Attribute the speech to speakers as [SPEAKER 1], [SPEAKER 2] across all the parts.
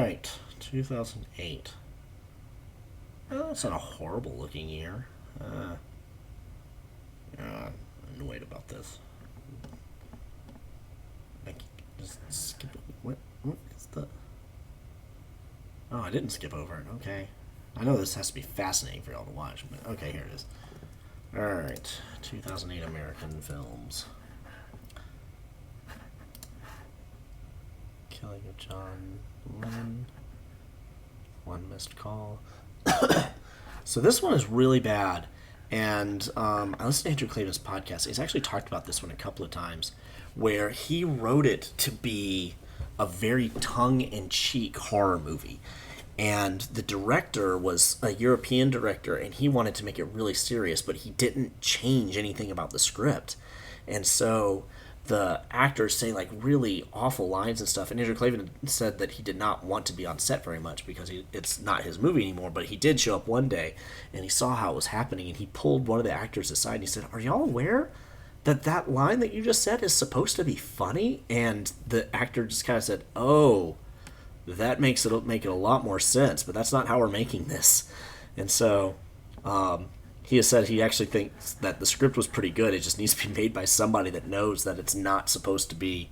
[SPEAKER 1] right, 2008. Oh, that's not a horrible looking year. I'm annoyed about this. I just skip. What is the? Oh, I didn't skip over it. Okay. I know this has to be fascinating for y'all to watch, but okay, here it is. Alright, 2008 American films. Killing of John Lennon. One Missed Call. So this one is really bad. And I listened to Andrew Klavan's podcast. He's actually talked about this one a couple of times, where he wrote it to be a very tongue-in-cheek horror movie. And the director was a European director, and he wanted to make it really serious, but he didn't change anything about the script. And so the actors say like really awful lines and stuff. And Andrew Klavan said that he did not want to be on set very much because it's not his movie anymore. But he did show up one day, and he saw how it was happening, and he pulled one of the actors aside and he said, "Are y'all aware that line that you just said is supposed to be funny?" And the actor just kind of said, "Oh, that makes it make it a lot more sense, but that's not how we're making this." And so he has said he actually thinks that the script was pretty good. It just needs to be made by somebody that knows that it's not supposed to be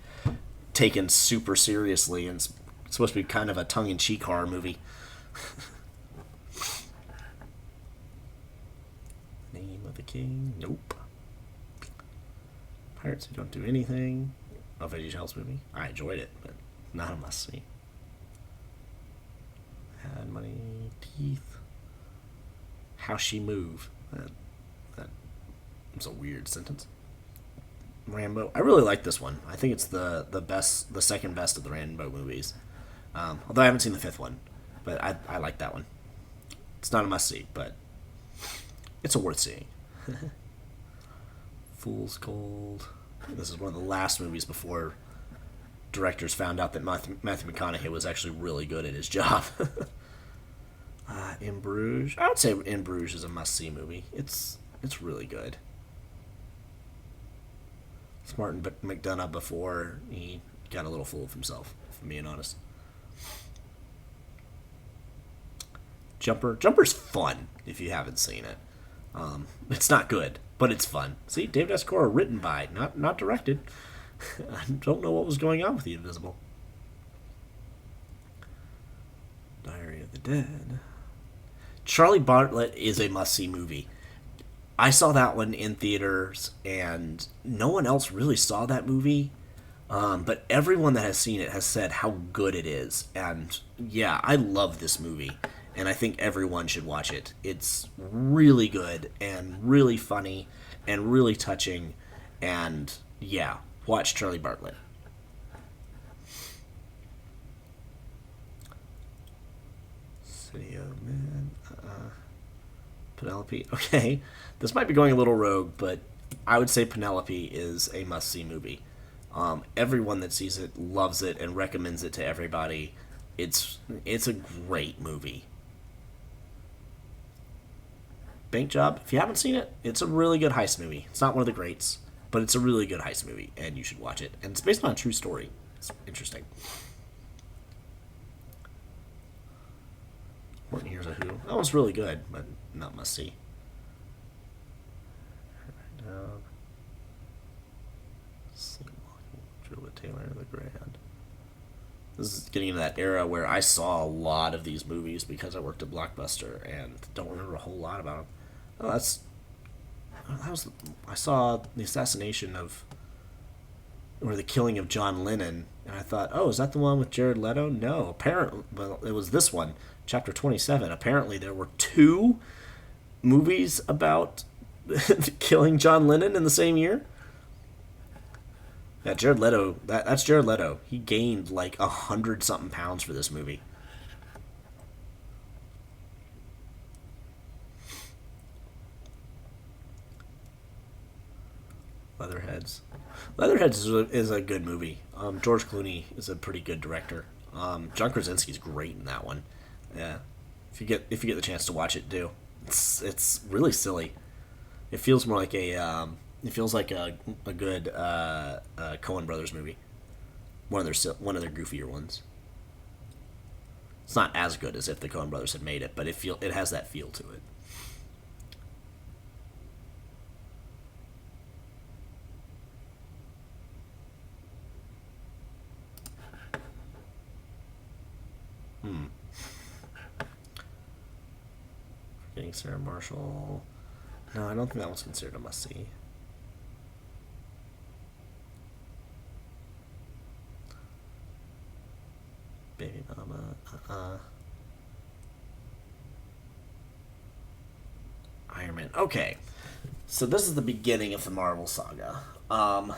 [SPEAKER 1] taken super seriously, and it's supposed to be kind of a tongue-in-cheek horror movie. Name of the King? Nope. Pirates Who Don't Do Anything? A Veggie Tales movie? I enjoyed it, but not a must-see. Had Money, Teeth. How She Move. That was a weird sentence. Rambo. I really like this one. I think it's the best, the second best of the Rambo movies. Although I haven't seen the fifth one, but I like that one. It's not a must see, but it's a worth seeing. Fool's Gold. This is one of the last movies before directors found out that Matthew McConaughey was actually really good at his job. In Bruges. I would say In Bruges is a must-see movie. It's really good. It's Martin McDonagh before he got a little full of himself, if I'm being honest. Jumper. Jumper's fun if you haven't seen it. It's not good, but it's fun. See, David S. Goyer, written by, not directed. I don't know what was going on with The Invisible. Diary of the Dead. Charlie Bartlett is a must-see movie. I saw that one in theaters, and no one else really saw that movie. But everyone that has seen it has said how good it is. And yeah, I love this movie, and I think everyone should watch it. It's really good and really funny and really touching. And yeah, watch Charlie Bartlett. City of Men. Penelope. Okay, this might be going a little rogue, but I would say Penelope is a must-see movie. Everyone that sees it loves it and recommends it to everybody. It's a great movie. Bank Job. If you haven't seen it, it's a really good heist movie. It's not one of the greats, but it's a really good heist movie, and you should watch it. And it's based on a true story. It's interesting. Horton Hears a Who. That was really good, but not must see. Sleepwalking, Julia Taylor, The Grand. This is getting into that era where I saw a lot of these movies because I worked at Blockbuster and don't remember a whole lot about them. Oh, that was. I saw the assassination of, or the killing of John Lennon, and I thought, oh, is that the one with Jared Leto? No, apparently, well, it was this one. Chapter 27. Apparently, there were two movies about killing John Lennon in the same year. Yeah, Jared Leto. That's Jared Leto. He gained like 100-something pounds for this movie. Leatherheads. Leatherheads is a good movie. George Clooney is a pretty good director. John Krasinski's great in that one. Yeah, if you get the chance to watch it, do. It's really silly. It feels more like a good Coen Brothers movie. One of their goofier ones. It's not as good as if the Coen Brothers had made it, but it has that feel to it. Getting Sarah Marshall. No, I don't think that one's considered a must-see. Baby Mama. Iron Man. Okay. So this is the beginning of the Marvel saga. And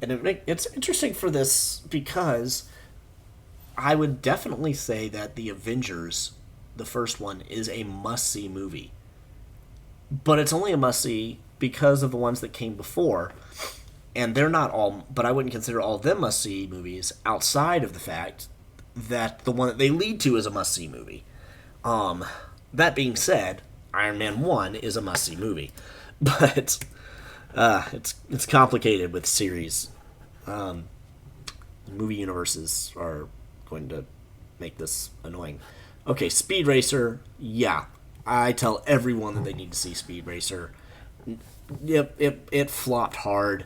[SPEAKER 1] it's interesting for this because I would definitely say that the Avengers, the first one, is a must-see movie. But it's only a must-see because of the ones that came before. And they're not all, but I wouldn't consider all of them must-see movies outside of the fact that the one that they lead to is a must-see movie. That being said, Iron Man 1 is a must-see movie. But it's complicated with series. Movie universes are going to make this annoying. Okay, Speed Racer, yeah. I tell everyone that they need to see Speed Racer. It flopped hard,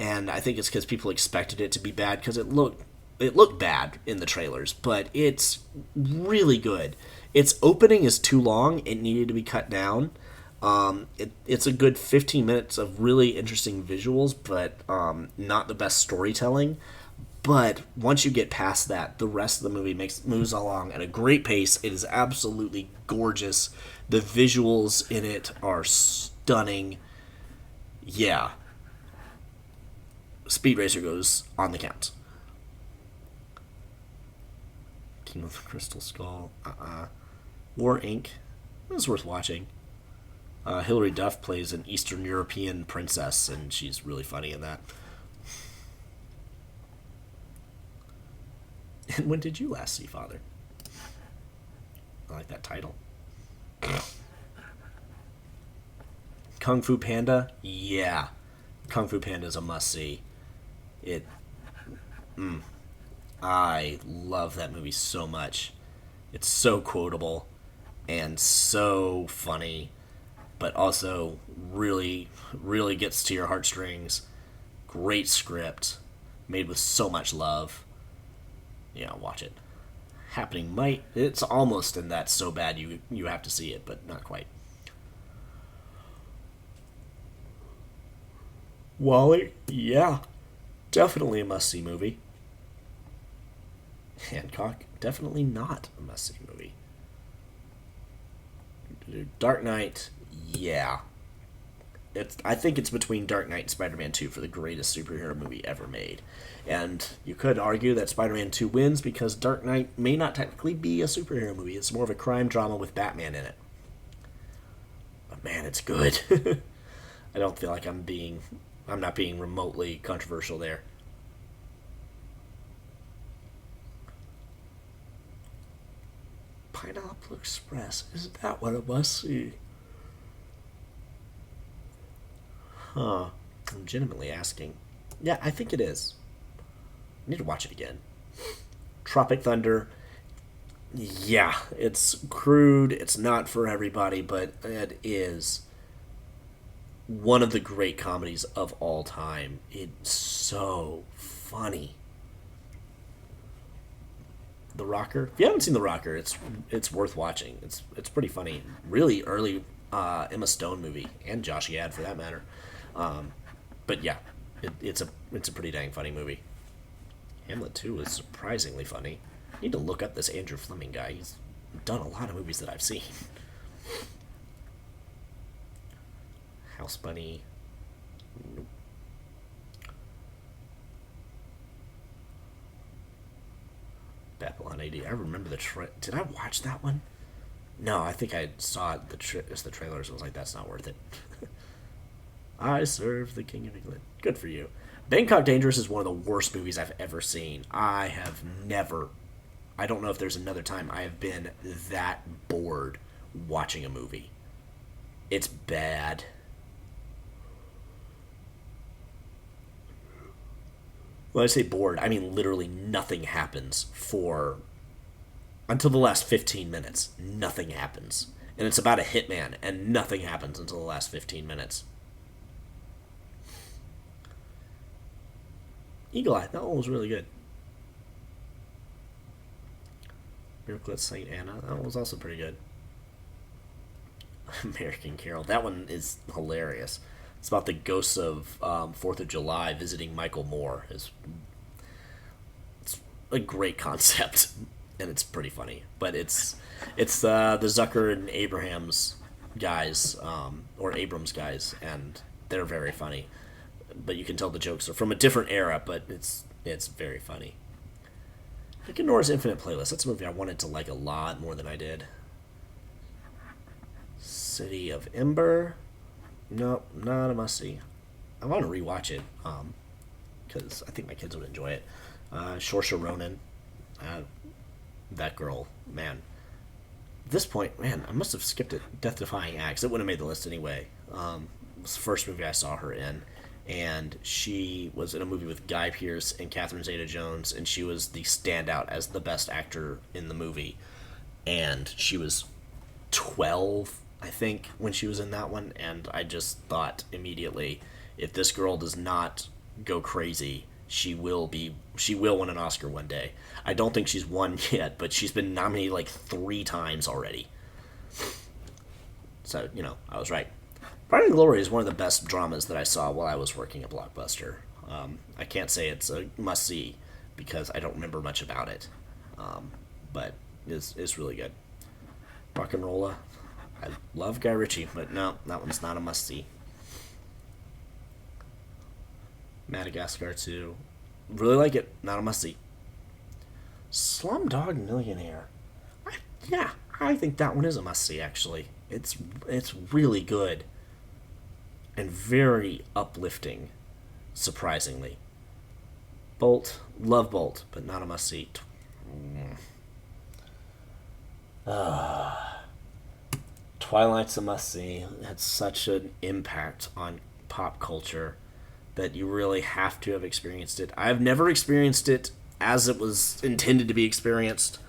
[SPEAKER 1] and I think it's because people expected it to be bad because it looked bad in the trailers, but it's really good. Its opening is too long; it needed to be cut down. It's a good 15 minutes of really interesting visuals, but not the best storytelling. But once you get past that, the rest of the movie moves along at a great pace. It is absolutely gorgeous. The visuals in it are stunning. Yeah. Speed Racer goes on the count. King of the Crystal Skull. War Inc. It was worth watching. Hilary Duff plays an Eastern European princess, and she's really funny in that. And when did you last see Father? I like that title. Kung Fu Panda? Yeah. Kung Fu Panda is a must-see. I love that movie so much. It's so quotable and so funny, but also really, really gets to your heartstrings. Great script, made with so much love. Yeah, watch it. It's almost in that so bad you have to see it, but not quite. Wally? Yeah. Definitely a must-see movie. Hancock? Definitely not a must-see movie. Dark Knight? Yeah. I think it's between Dark Knight and Spider-Man 2 for the greatest superhero movie ever made. And you could argue that Spider-Man 2 wins because Dark Knight may not technically be a superhero movie. It's more of a crime drama with Batman in it. But man, it's good. I don't feel like I'm not being remotely controversial there. Pineapple Express. Is that what it must see? Huh. I'm legitimately asking. Yeah, I think it is. I need to watch it again. Tropic Thunder. Yeah, it's crude. It's not for everybody, but it is one of the great comedies of all time. It's so funny. The Rocker. If you haven't seen The Rocker, it's worth watching. It's pretty funny. Really early Emma Stone movie, and Josh Gad for that matter. But yeah, it's a pretty dang funny movie. Hamlet 2 is surprisingly funny. I need to look up this Andrew Fleming guy. He's done a lot of movies that I've seen. House Bunny. Nope. Babylon AD. I remember did I watch that one? No, I think I saw it, the trailers. I was like, that's not worth it. I serve the King of England. Good for you. Bangkok Dangerous is one of the worst movies I've ever seen. I don't know if there's another time I have been that bored watching a movie. It's bad. When I say bored, I mean literally nothing happens for until the last 15 minutes, nothing happens. And it's about a hitman, and nothing happens until the last 15 minutes. Eagle Eye, that one was really good. Miracle at St. Anna, that one was also pretty good. American Carol, that one is hilarious. It's about the ghosts of 4th of July visiting Michael Moore. It's a great concept, and it's pretty funny. But it's the Zucker and Abrams guys, or Abrams guys, and they're very funny. But you can tell the jokes are from a different era, but it's very funny. Like Nora's Infinite Playlist. That's a movie I wanted to like a lot more than I did. City of Ember. Nope, not a must-see. I want to rewatch it, because I think my kids would enjoy it. Saoirse Ronan. That girl, man. At this point, man, I must have skipped it. Death Defying Acts. It wouldn't have made the list anyway. It was the first movie I saw her in. And she was in a movie with Guy Pearce and Catherine Zeta-Jones, and she was the standout as the best actor in the movie. And she was 12, I think, when she was in that one, and I just thought immediately, if this girl does not go crazy, she will win an Oscar one day. I don't think she's won yet, but she's been nominated like 3 times already. So, I was right. Pride and Glory is one of the best dramas that I saw while I was working at Blockbuster. I can't say it's a must-see because I don't remember much about it, but it's really good. Rock and Rolla. I love Guy Ritchie, but no, that one's not a must-see. Madagascar 2. Really like it, not a must-see. Slumdog Millionaire. I think that one is a must-see, actually. It's really good. And very uplifting, surprisingly. Bolt, love Bolt, but not a must-see. Twilight's a must-see. It had such an impact on pop culture that you really have to have experienced it. I've never experienced it as it was intended to be experienced.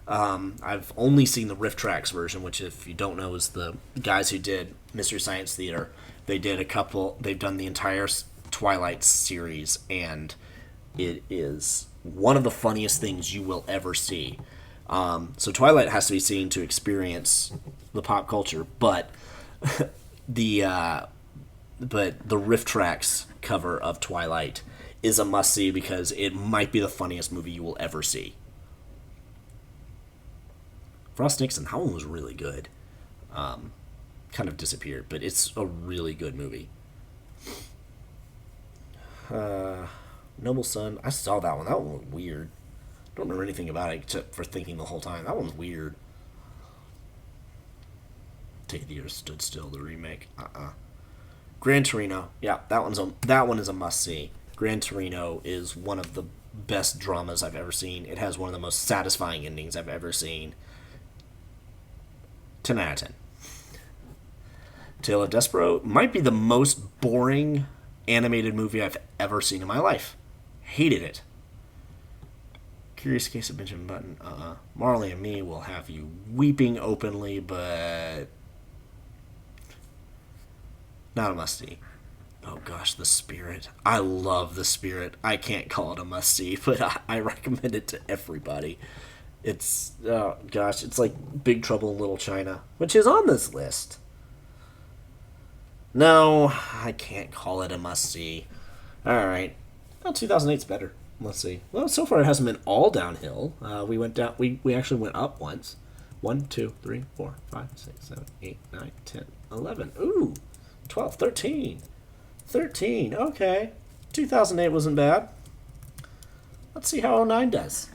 [SPEAKER 1] I've only seen the Riff Tracks version, which, if you don't know, is the guys who did Mystery Science Theater. They've done the entire Twilight series, and it is one of the funniest things you will ever see. So Twilight has to be seen to experience the pop culture, but the Riff Tracks cover of Twilight is a must-see because it might be the funniest movie you will ever see. Frost Nixon, that one was really good. Kind of disappeared, but it's a really good movie. Noble Son, I saw that one. That one was weird. I don't remember anything about it except for thinking the whole time, that one's weird. Take the Year Stood Still, the remake. Gran Torino, yeah, that one is a must-see. Gran Torino is one of the best dramas I've ever seen. It has one of the most satisfying endings I've ever seen. 10 out of 10. Tale of Despero might be the most boring animated movie I've ever seen in my life. Hated it. Curious Case of Benjamin Button. Marley and Me will have you weeping openly, but not a must-see. Oh gosh, The Spirit. I love The Spirit. I can't call it a must-see, but I recommend it to everybody. It's, oh gosh, it's like Big Trouble in Little China, which is on this list. No, I can't call it a must-see. Alright. Well, 2008's better. Let's see. Well, so far it hasn't been all downhill. We went down. We actually went up once. 1, 2, 3, 4, 5, 6, 7, 8, 9, 10, 11. Ooh, 12, 13. 13, okay. 2008 wasn't bad. Let's see how 09 does.